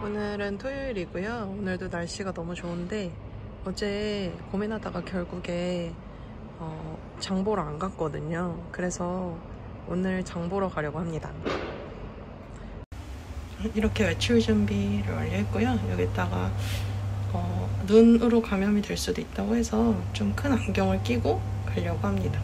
오늘은 토요일이고요. 오늘도 날씨가 너무 좋은데 어제 고민하다가 결국에 장 보러 안 갔거든요. 그래서 오늘 장 보러 가려고 합니다. 이렇게 외출 준비를 완료했고요. 여기다가 눈으로 감염이 될 수도 있다고 해서 좀 큰 안경을 끼고 가려고 합니다.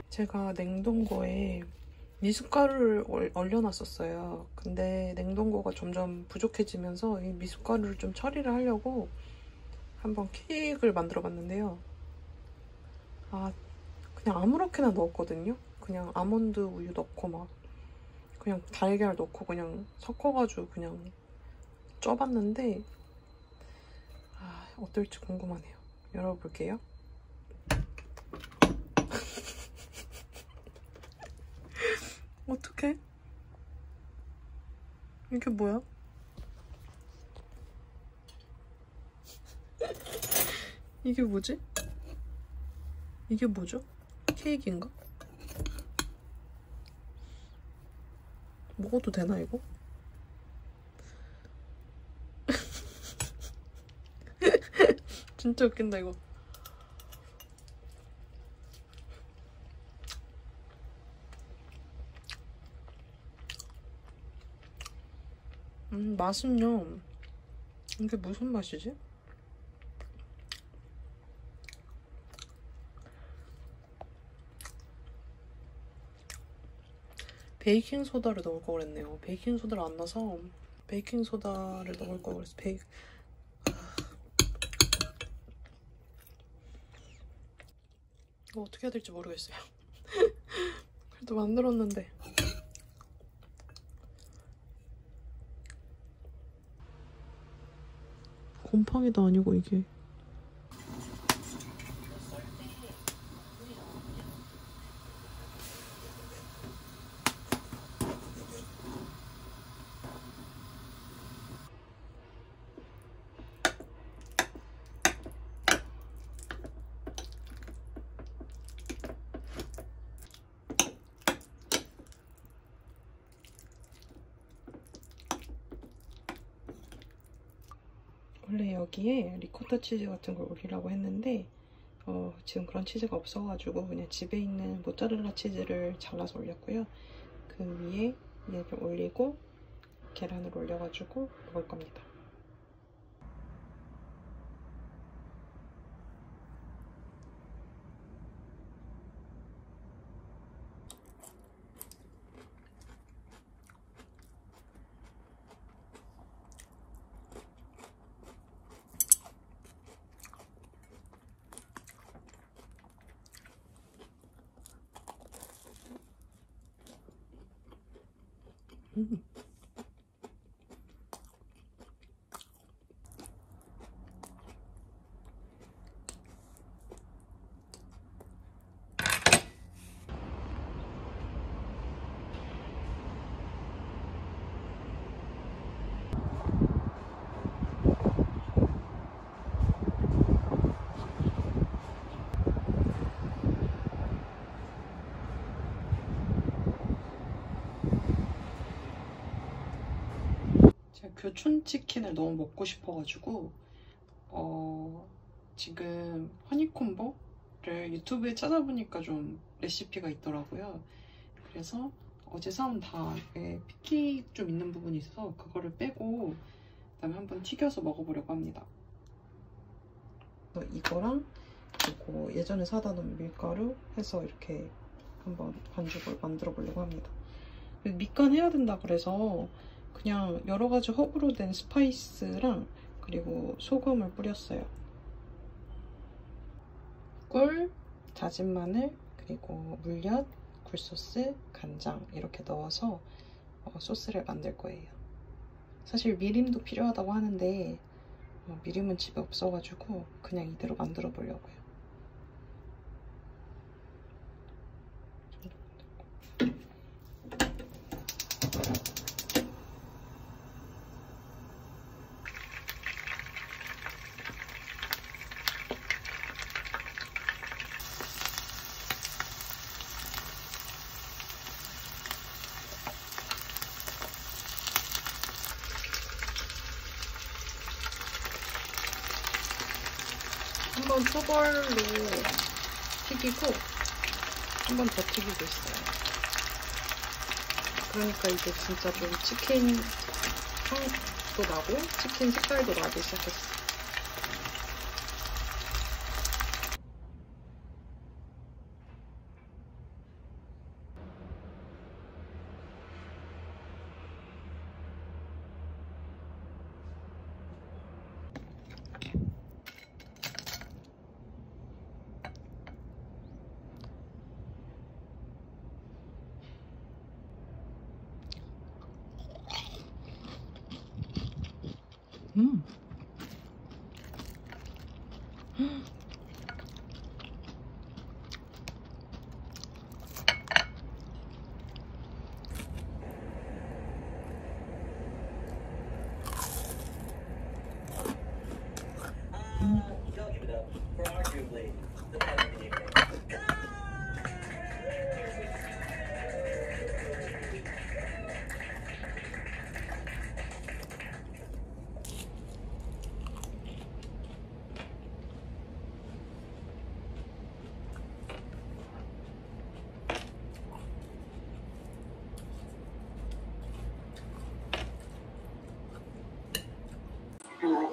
제가 냉동고에 미숫가루를 얼려놨었어요. 근데 냉동고가 점점 부족해지면서 이 미숫가루를 좀 처리를 하려고 한번 케이크를 만들어 봤는데요. 그냥 아무렇게나 넣었거든요. 그냥 아몬드 우유 넣고 막 그냥 달걀 넣고 그냥 섞어가지고 그냥 쪄봤는데 어떨지 궁금하네요. 열어볼게요. 어떡해? 이게 뭐야? 이게 뭐지? 이게 뭐죠? 케이크인가? 먹어도 되나 이거? 진짜 웃긴다 이거. 맛은요. 이게 무슨 맛이지? 베이킹소다를 넣을 걸 그랬네요. 베이킹소다를 안 넣어서 베이킹 소다를 넣을 걸 그래서 이거 어떻게 해야 될지 모르겠어요. 그래도 만들었는데. 곰팡이도 아니고 이게. 원래 여기에 리코타 치즈 같은 걸 올리려고 했는데 지금 그런 치즈가 없어가지고 그냥 집에 있는 모짜렐라 치즈를 잘라서 올렸고요. 그 위에 얘를 올리고 계란을 올려가지고 먹을 겁니다. 교촌 치킨을 너무 먹고 싶어가지고 지금 허니콤보를 유튜브에 찾아보니까 좀 레시피가 있더라고요. 그래서 어제 사온 닭에 피키 좀 있는 부분이 있어서 그거를 빼고 그다음에 한번 튀겨서 먹어보려고 합니다. 이거랑 그리고 예전에 사다 놓은 밀가루 해서 이렇게 한번 반죽을 만들어 보려고 합니다. 밑간 해야 된다 그래서 그냥 여러 가지 허브로 된 스파이스랑 그리고 소금을 뿌렸어요. 꿀, 다진 마늘, 그리고 물엿, 굴소스, 간장 이렇게 넣어서 소스를 만들 거예요. 사실 미림도 필요하다고 하는데 미림은 집에 없어가지고 그냥 이대로 만들어 보려고요. 한번 초벌로 튀기고 한 번 더 튀기고 있어요. 그러니까 이제 진짜 좀 치킨 향도 나고 치킨 색깔도 나기 시작했어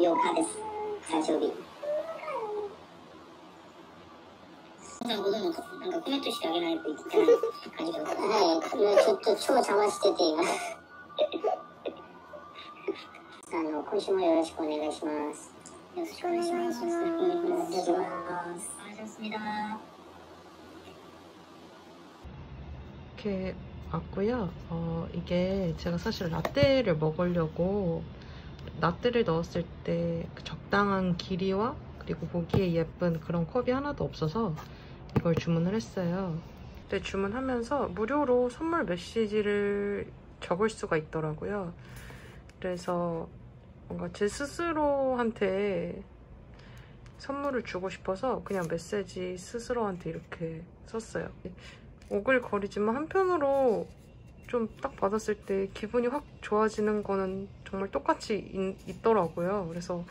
.8日です、最終日。なんかどんどんなんかコメントしてあげないといけない感じが。はい、ちょっと超邪魔してて今。今週もよろしくお願いします。よろしくお願いします。이렇게 왔고요. 이게 제가 사실 라떼를 먹으려고 라떼를 넣었을 때 적당한 길이와 그리고 보기에 예쁜 그런 컵이 하나도 없어서 이걸 주문을 했어요. 근데 주문하면서 무료로 선물 메시지를 적을 수가 있더라고요. 그래서 뭔가 제 스스로한테 선물을 주고 싶어서 그냥 메시지 스스로한테 이렇게 썼어요. 오글거리지만 한편으로 좀 딱 받았을 때 기분이 확 좋아지는 거는 정말 똑같이 있더라고요. 그래서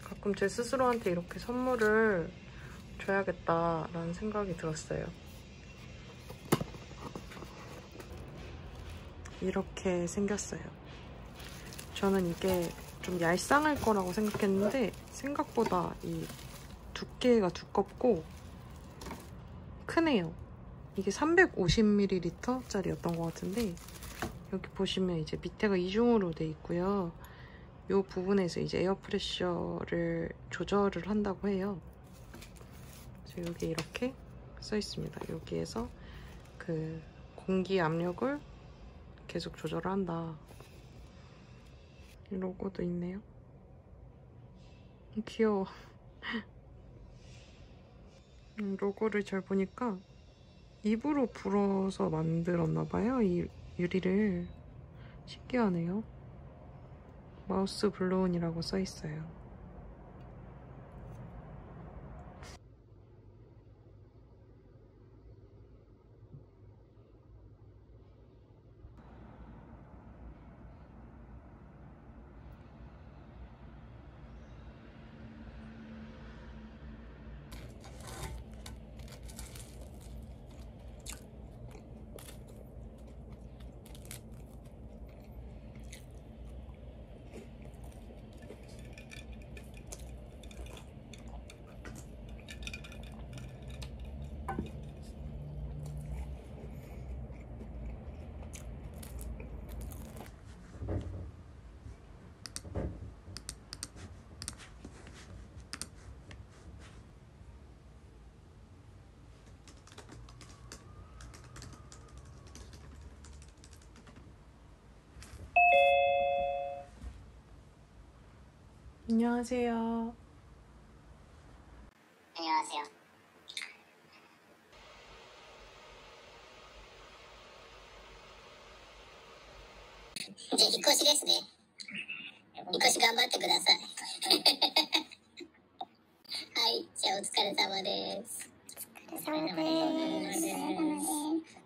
가끔 제 스스로한테 이렇게 선물을 줘야겠다라는 생각이 들었어요. 이렇게 생겼어요. 저는 이게 좀 얄쌍할 거라고 생각했는데 생각보다 이 두께가 두껍고 크네요. 이게 350ml 짜리였던 것 같은데 여기 보시면 이제 밑에가 이중으로 돼 있고요. 이 부분에서 이제 에어프레셔를 조절을 한다고 해요. 그래서 여기 이렇게 써 있습니다. 여기에서 그 공기 압력을 계속 조절을 한다. 이 로고도 있네요. 귀여워. 로고를 잘 보니까 입으로 불어서 만들었나봐요. 이 유리를. 신기하네요. 마우스 블로운이라고 써있어요. 안녕하세요. 안녕하세요. 이제 引っ越しですね。引っ越し頑張ってください。はい、じゃあお疲れ様です。お疲れ様です。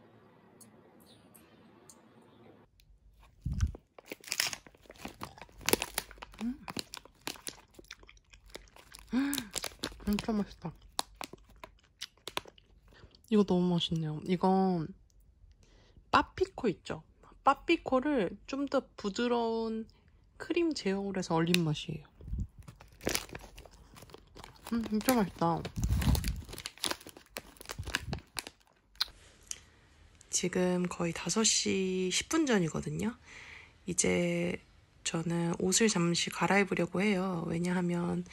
진짜 맛있다. 이거 너무 맛있네요. 이건 빠삐코 있죠? 빠삐코를 좀 더 부드러운 크림 제형으로 해서 얼린 맛이에요. 진짜 맛있다. 지금 거의 5시 10분 전이거든요. 이제 저는 옷을 잠시 갈아입으려고 해요. 왜냐하면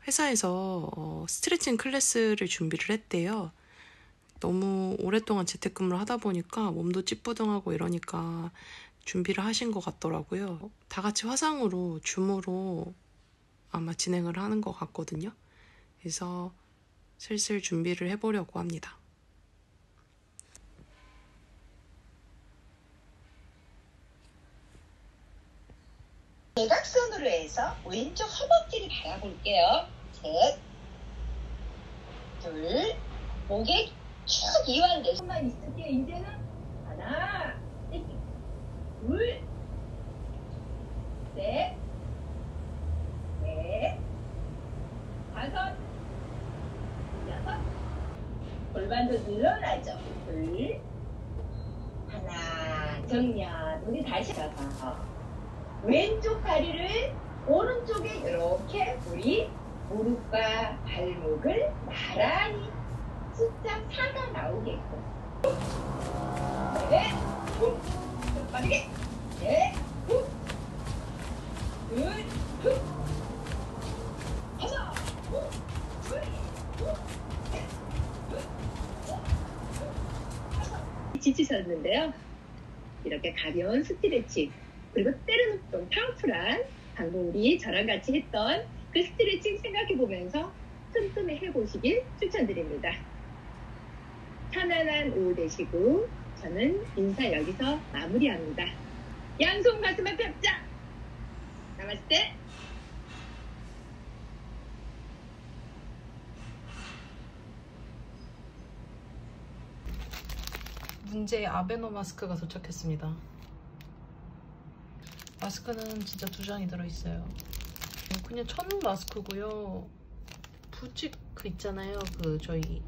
회사에서 스트레칭 클래스를 준비를 했대요. 너무 오랫동안 재택근무를 하다 보니까 몸도 찌뿌둥하고 이러니까 준비를 하신 것 같더라고요. 다 같이 화상으로 줌으로 아마 진행을 하는 것 같거든요. 그래서 슬슬 준비를 해보려고 합니다. 대각선으로 해서 왼쪽 허벅지를 바라볼게요. 셋, 둘, 목에 쭉 이완돼. 손만 있을게요. 이제는 하나, 둘, 셋, 넷, 다섯, 여섯. 골반도 늘어나죠. 둘, 하나, 정면. 우리 다시 가서 왼쪽 다리를 오른쪽에 이렇게 우리 무릎과 발목을 나란히 숫자 4가 나오게끔. 넷, 후, 빠르게. 넷, 후, 둘, 지치셨는데요. 이렇게 가벼운 스트레칭 그리고 때로는 좀 파워풀한 방금 우리 저랑 같이 했던 그 스트레칭 생각해보면서 틈틈이 해보시길 추천드립니다. 편안한 오후 되시고 저는 인사 여기서 마무리합니다. 양손 가슴 앞에 합자. 나마스테. 문제의 아베노 마스크가 도착했습니다. 마스크는 진짜 2장이 들어있어요. 그냥 천연 마스크고요. 부직 그 있잖아요. 그 저희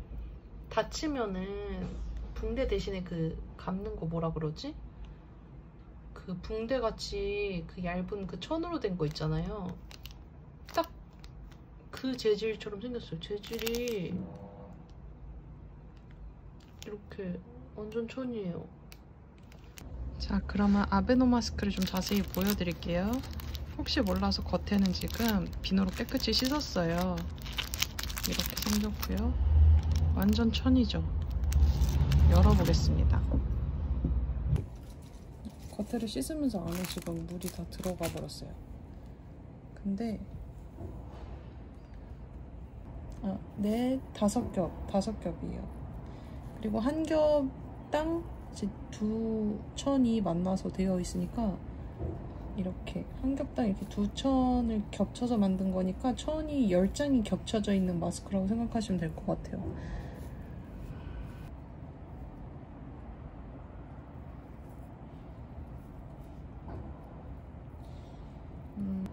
다치면은 붕대 대신에 그 감는 거 뭐라 그러지? 그 붕대 같이 그 얇은 그 천으로 된 거 있잖아요. 딱 그 재질처럼 생겼어요. 재질이 이렇게 완전 천이에요. 자, 그러면 아베노 마스크를 좀 자세히 보여드릴게요. 혹시 몰라서 겉에는 지금 비누로 깨끗이 씻었어요. 이렇게 생겼고요. 완전 천이죠. 열어보겠습니다. 겉에를 씻으면서 안에 지금 물이 다 들어가 버렸어요. 근데 네, 5겹이에요. 그리고 한 겹당 이제 2천이 만나서 되어 있으니까 이렇게 한 겹당 이렇게 2천을 겹쳐서 만든 거니까 천이 10장이 겹쳐져 있는 마스크라고 생각하시면 될 것 같아요.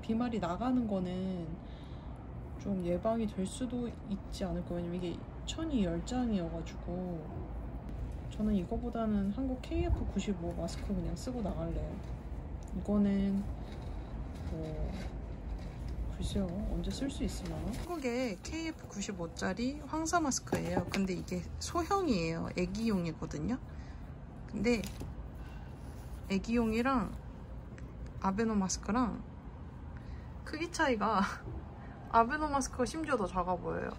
비말이 나가는 거는 좀 예방이 될 수도 있지 않을까. 왜냐면 이게 천이 10장이어가지고 저는 이거보다는 한국 KF95 마스크 그냥 쓰고 나갈래요. 이거는 뭐 글쎄요, 언제 쓸 수 있으나. 한국에 KF95짜리 황사 마스크예요. 근데 이게 소형이에요. 애기용이거든요. 근데 애기용이랑 아베노 마스크랑 크기 차이가 아베노 마스크가 심지어 더 작아 보여요.